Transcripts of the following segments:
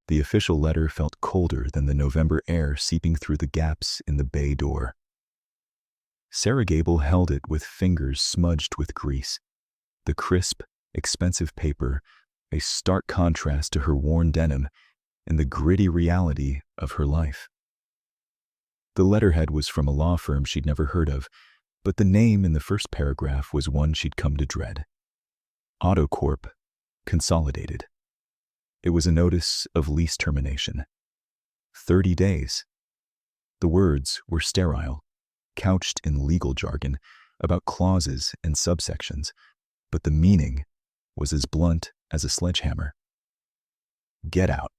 The official letter felt colder than the November air seeping through the gaps in the bay door. Sarah Gable held it with fingers smudged with grease. The crisp, expensive paper, a stark contrast to her worn denim and the gritty reality of her life. The letterhead was from a law firm she'd never heard of, but the name in the first paragraph was one she'd come to dread. AutoCorp Consolidated. It was a notice of lease termination. 30 days. The words were sterile, couched in legal jargon about clauses and subsections, but the meaning was as blunt as a sledgehammer. Get out.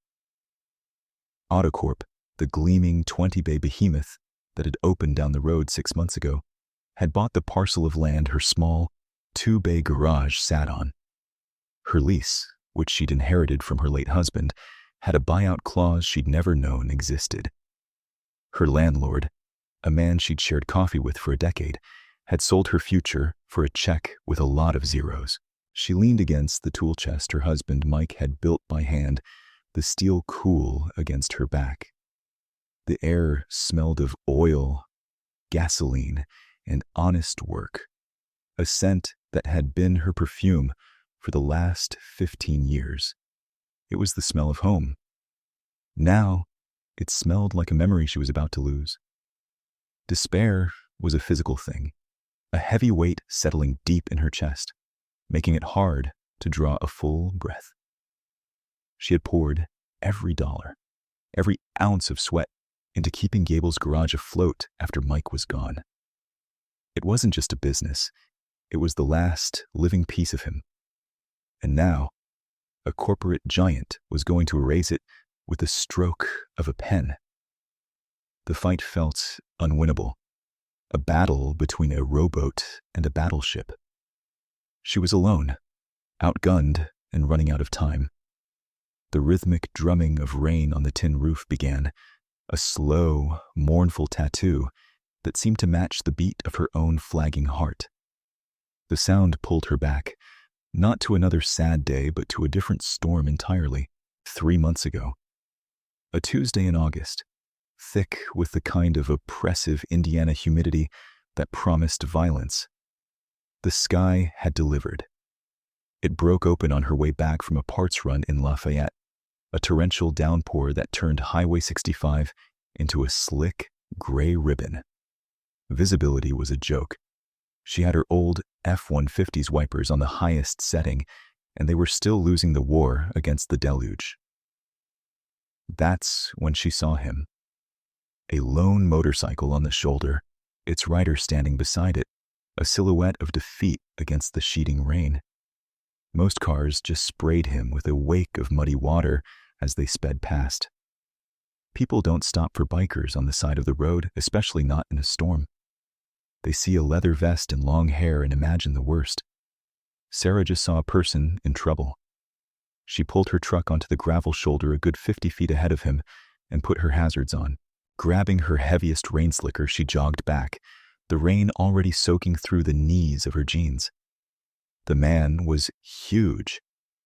AutoCorp, the gleaming 20-bay behemoth that had opened down the road 6 months ago, had bought the parcel of land her small, 2-bay garage sat on. Her lease, which she'd inherited from her late husband, had a buyout clause she'd never known existed. Her landlord, a man she'd shared coffee with for a decade, had sold her future for a check with a lot of zeros. She leaned against the tool chest her husband Mike had built by hand, the steel cool against her back. The air smelled of oil, gasoline, and honest work, a scent that had been her perfume for the last 15 years. It was the smell of home. Now, it smelled like a memory she was about to lose. Despair was a physical thing, a heavy weight settling deep in her chest, making it hard to draw a full breath. She had poured every dollar, every ounce of sweat into keeping Gable's garage afloat after Mike was gone. It wasn't just a business, it was the last living piece of him. And now, a corporate giant was going to erase it with the stroke of a pen. The fight felt unwinnable, a battle between a rowboat and a battleship. She was alone, outgunned and running out of time. The rhythmic drumming of rain on the tin roof began, a slow, mournful tattoo that seemed to match the beat of her own flagging heart. The sound pulled her back, not to another sad day, but to a different storm entirely, 3 months ago. A Tuesday in August, thick with the kind of oppressive Indiana humidity that promised violence. The sky had delivered. It broke open on her way back from a parts run in Lafayette, a torrential downpour that turned Highway 65 into a slick, gray ribbon. Visibility was a joke. She had her old F-150's wipers on the highest setting, and they were still losing the war against the deluge. That's when she saw him. A lone motorcycle on the shoulder, its rider standing beside it, a silhouette of defeat against the sheeting rain. Most cars just sprayed him with a wake of muddy water as they sped past. People don't stop for bikers on the side of the road, especially not in a storm. They see a leather vest and long hair and imagine the worst. Sarah just saw a person in trouble. She pulled her truck onto the gravel shoulder a good 50 feet ahead of him and put her hazards on. Grabbing her heaviest rain slicker, she jogged back, the rain already soaking through the knees of her jeans. The man was huge,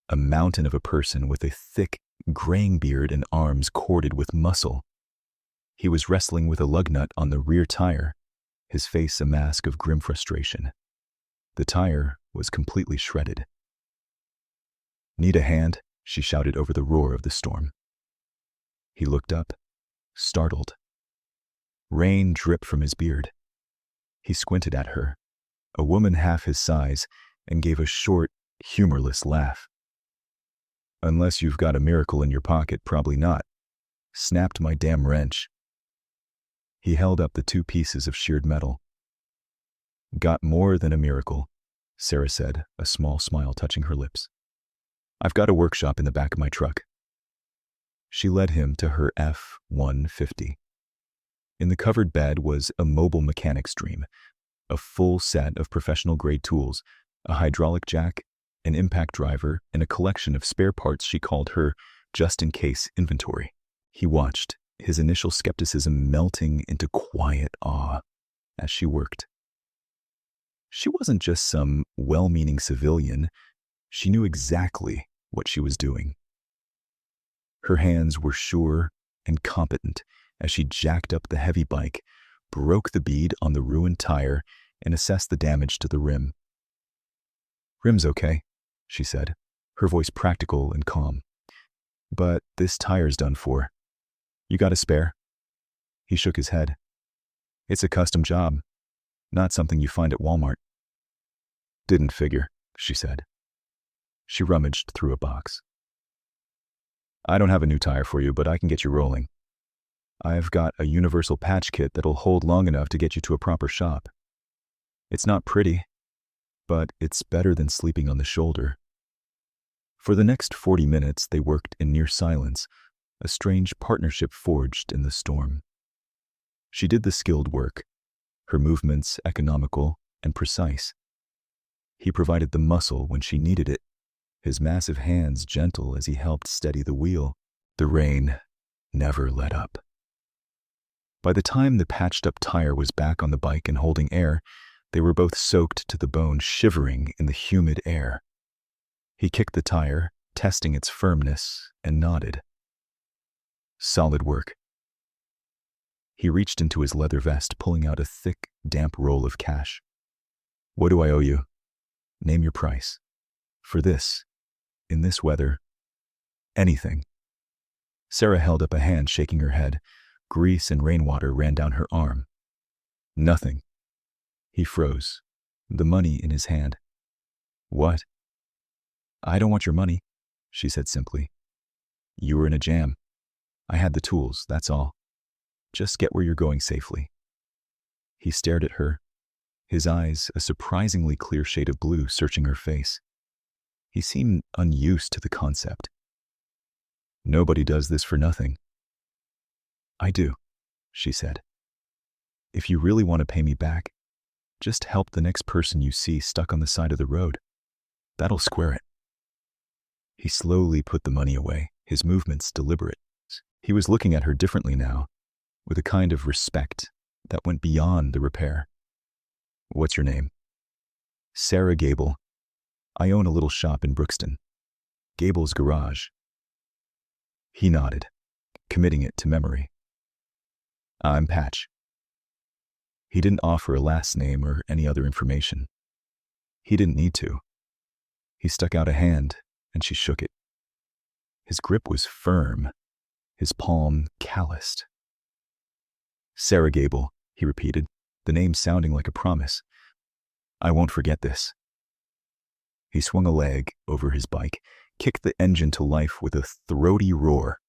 a mountain of a person with a thick, graying beard and arms corded with muscle. He was wrestling with a lug nut on the rear tire, his face a mask of grim frustration. The tire was completely shredded. "Need a hand?" she shouted over the roar of the storm. He looked up, startled. Rain dripped from his beard. He squinted at her, a woman half his size, and gave a short, humorless laugh. "Unless you've got a miracle in your pocket, probably not. Snapped my damn wrench." He held up the 2 pieces of sheared metal. "Got more than a miracle," Sarah said, a small smile touching her lips. "I've got a workshop in the back of my truck." She led him to her F-150. In the covered bed was a mobile mechanic's dream, a full set of professional-grade tools, a hydraulic jack, an impact driver, and a collection of spare parts she called her just-in-case inventory. He watched, his initial skepticism melting into quiet awe as she worked. She wasn't just some well-meaning civilian. She knew exactly what she was doing. Her hands were sure and competent as she jacked up the heavy bike, broke the bead on the ruined tire, and assessed the damage to the rim. "Rim's okay," she said, her voice practical and calm. "But this tire's done for. You got a spare?" He shook his head. "It's a custom job, not something you find at Walmart." "Didn't figure," she said. She rummaged through a box. "I don't have a new tire for you, but I can get you rolling. I've got a universal patch kit that'll hold long enough to get you to a proper shop. It's not pretty, but it's better than sleeping on the shoulder." For the next 40 minutes, they worked in near silence, a strange partnership forged in the storm. She did the skilled work, her movements economical and precise. He provided the muscle when she needed it, his massive hands gentle as he helped steady the wheel. The rain never let up. By the time the patched-up tire was back on the bike and holding air, they were both soaked to the bone, shivering in the humid air. He kicked the tire, testing its firmness, and nodded. "Solid work." He reached into his leather vest, pulling out a thick, damp roll of cash. "What do I owe you? Name your price. For this, in this weather, anything." Sarah held up a hand, shaking her head. Grease and rainwater ran down her arm. "Nothing." He froze, the money in his hand. "What?" "I don't want your money," she said simply. "You were in a jam. I had the tools, that's all. Just get where you're going safely." He stared at her, his eyes a surprisingly clear shade of blue searching her face. He seemed unused to the concept. "Nobody does this for nothing." "I do," she said. "If you really want to pay me back, just help the next person you see stuck on the side of the road. That'll square it." He slowly put the money away, his movements deliberate. He was looking at her differently now, with a kind of respect that went beyond the repair. "What's your name?" "Sarah Gable. I own a little shop in Brookston. Gable's Garage." He nodded, committing it to memory. "I'm Patch." He didn't offer a last name or any other information. He didn't need to. He stuck out a hand, and she shook it. His grip was firm, his palm calloused. "Sarah Gable," he repeated, the name sounding like a promise. "I won't forget this." He swung a leg over his bike, kicked the engine to life with a throaty roar,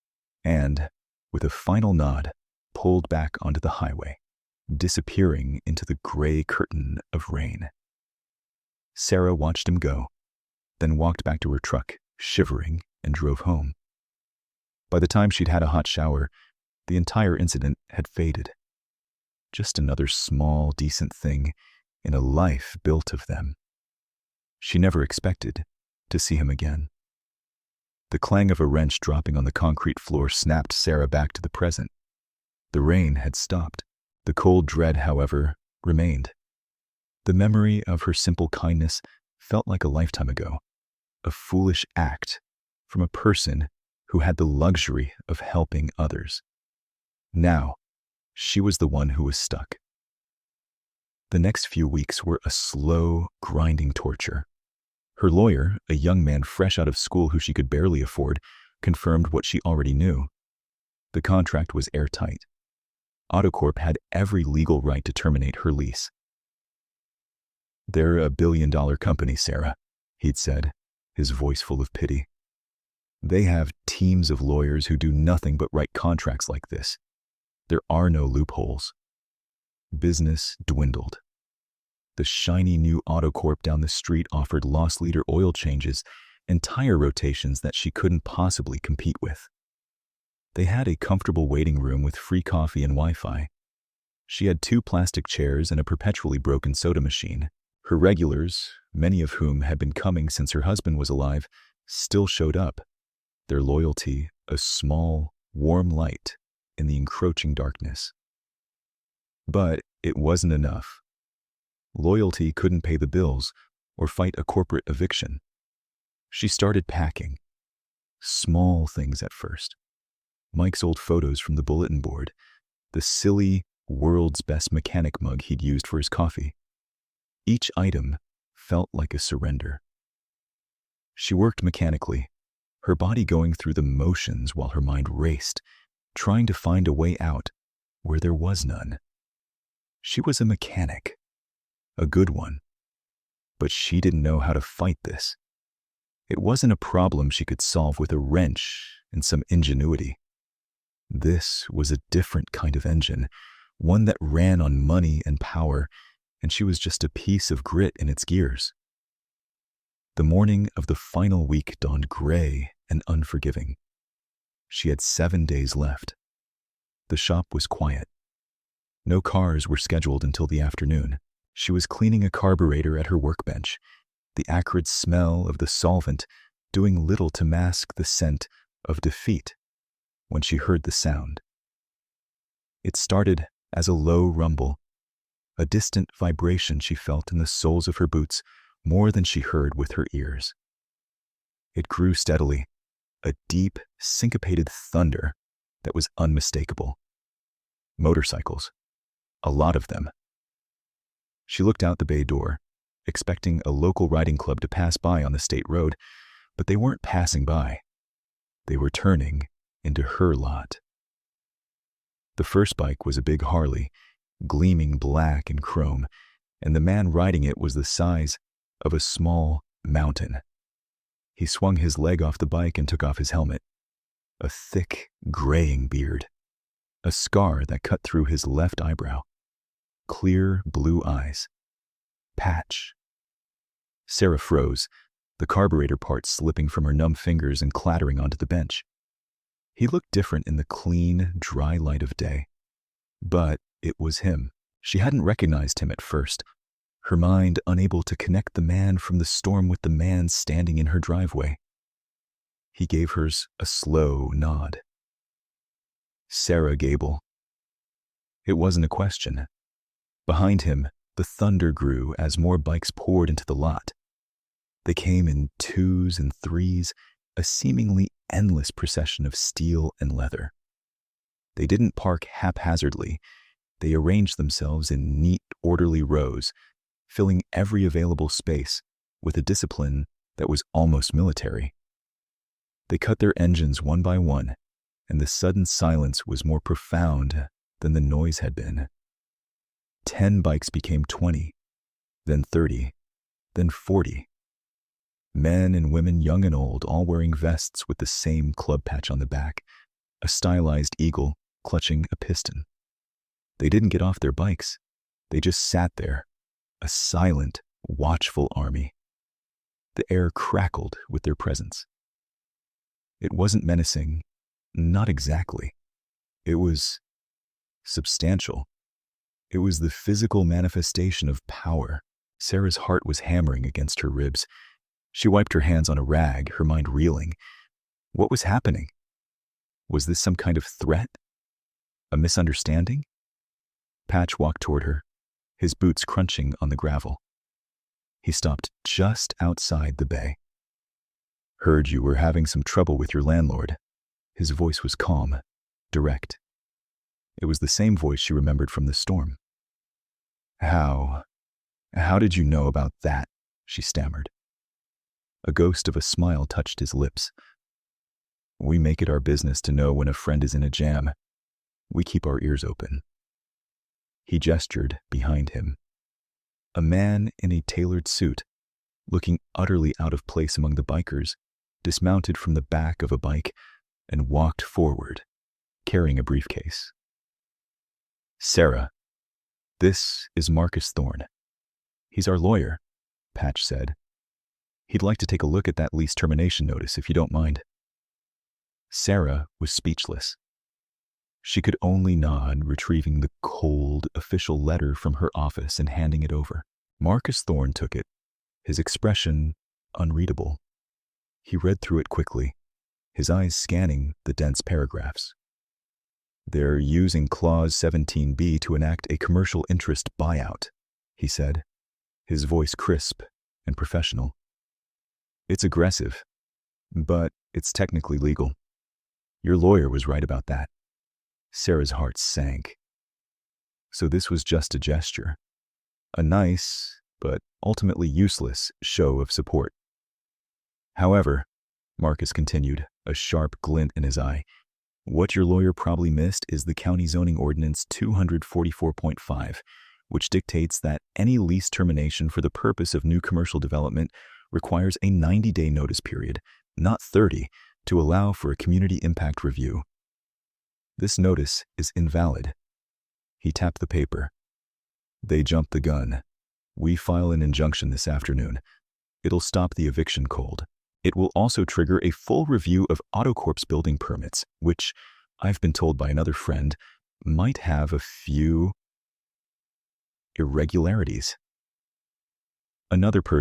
and, with a final nod, pulled back onto the highway, disappearing into the gray curtain of rain. Sarah watched him go, then walked back to her truck, shivering, and drove home. By the time she'd had a hot shower, the entire incident had faded. Just another small, decent thing in a life built of them. She never expected to see him again. The clang of a wrench dropping on the concrete floor snapped Sarah back to the present. The rain had stopped. The cold dread, however, remained. The memory of her simple kindness felt like a lifetime ago, a foolish act from a person who had the luxury of helping others. Now, she was the one who was stuck. The next few weeks were a slow, grinding torture. Her lawyer, a young man fresh out of school who she could barely afford, confirmed what she already knew. The contract was airtight. AutoCorp had every legal right to terminate her lease. "They're a billion-dollar company, Sarah," he'd said, his voice full of pity. "They have teams of lawyers who do nothing but write contracts like this. There are no loopholes." Business dwindled. The shiny new AutoCorp down the street offered loss leader oil changes and tire rotations that she couldn't possibly compete with. They had a comfortable waiting room with free coffee and Wi-Fi. She had 2 plastic chairs and a perpetually broken soda machine. Her regulars, many of whom had been coming since her husband was alive, still showed up, their loyalty a small, warm light in the encroaching darkness. But it wasn't enough. Loyalty couldn't pay the bills or fight a corporate eviction. She started packing. Small things at first. Mike's old photos from the bulletin board, the silly world's best mechanic mug he'd used for his coffee. Each item felt like a surrender. She worked mechanically, her body going through the motions while her mind raced, trying to find a way out where there was none. She was a mechanic, a good one, but she didn't know how to fight this. It wasn't a problem she could solve with a wrench and some ingenuity. This was a different kind of engine, one that ran on money and power, and she was just a piece of grit in its gears. The morning of the final week dawned gray and unforgiving. She had 7 days left. The shop was quiet. No cars were scheduled until the afternoon. She was cleaning a carburetor at her workbench, the acrid smell of the solvent doing little to mask the scent of defeat, when she heard the sound. It started as a low rumble, a distant vibration she felt in the soles of her boots more than she heard with her ears. It grew steadily, a deep, syncopated thunder that was unmistakable. Motorcycles, a lot of them. She looked out the bay door, expecting a local riding club to pass by on the state road, but they weren't passing by. They were turning into her lot. The first bike was a big Harley, gleaming black and chrome, and the man riding it was the size of a small mountain. He swung his leg off the bike and took off his helmet. A thick, graying beard, a scar that cut through his left eyebrow, clear blue eyes. Patch. Sarah froze, the carburetor part slipping from her numb fingers and clattering onto the bench. He looked different in the clean, dry light of day. But it was him. She hadn't recognized him at first, her mind unable to connect the man from the storm with the man standing in her driveway. He gave hers a slow nod. Sarah Gable. It wasn't a question. Behind him, the thunder grew as more bikes poured into the lot. They came in twos and threes, a seemingly endless procession of steel and leather. They didn't park haphazardly. They arranged themselves in neat, orderly rows, filling every available space with a discipline that was almost military. They cut their engines one by one, and the sudden silence was more profound than the noise had been. 10 bikes became 20, then 30, then 40. Men and women, young and old, all wearing vests with the same club patch on the back, a stylized eagle clutching a piston. They didn't get off their bikes. They just sat there, a silent, watchful army. The air crackled with their presence. It wasn't menacing, not exactly. It was substantial. It was the physical manifestation of power. Sarah's heart was hammering against her ribs. She wiped her hands on a rag, her mind reeling. What was happening? Was this some kind of threat? A misunderstanding? Patch walked toward her, his boots crunching on the gravel. He stopped just outside the bay. "Heard you were having some trouble with your landlord." His voice was calm, direct. It was the same voice she remembered from the storm. How did you know about that?" she stammered. A ghost of a smile touched his lips. "We make it our business to know when a friend is in a jam. We keep our ears open." He gestured behind him. A man in a tailored suit, looking utterly out of place among the bikers, dismounted from the back of a bike and walked forward, carrying a briefcase. "Sarah, this is Marcus Thorne. He's our lawyer," Patch said. "He'd like to take a look at that lease termination notice, if you don't mind." Sarah was speechless. She could only nod, retrieving the cold, official letter from her office and handing it over. Marcus Thorne took it, his expression unreadable. He read through it quickly, his eyes scanning the dense paragraphs. "They're using Clause 17B to enact a commercial interest buyout," he said, his voice crisp and professional. "It's aggressive, but it's technically legal. Your lawyer was right about that. Sarah's heart sank. So this was just a gesture. A nice, but ultimately useless, show of support. However, Marcus continued, a sharp glint in his eye, what your lawyer probably missed is the County Zoning Ordinance 244.5, which dictates that any lease termination for the purpose of new commercial development requires a 90-day notice period, not 30, to allow for a community impact review. This notice is invalid. He tapped the paper. They jumped the gun. We file an injunction this afternoon. It'll stop the eviction cold. It will also trigger a full review of AutoCorp's building permits, which, I've been told by another friend, might have a few irregularities. Another person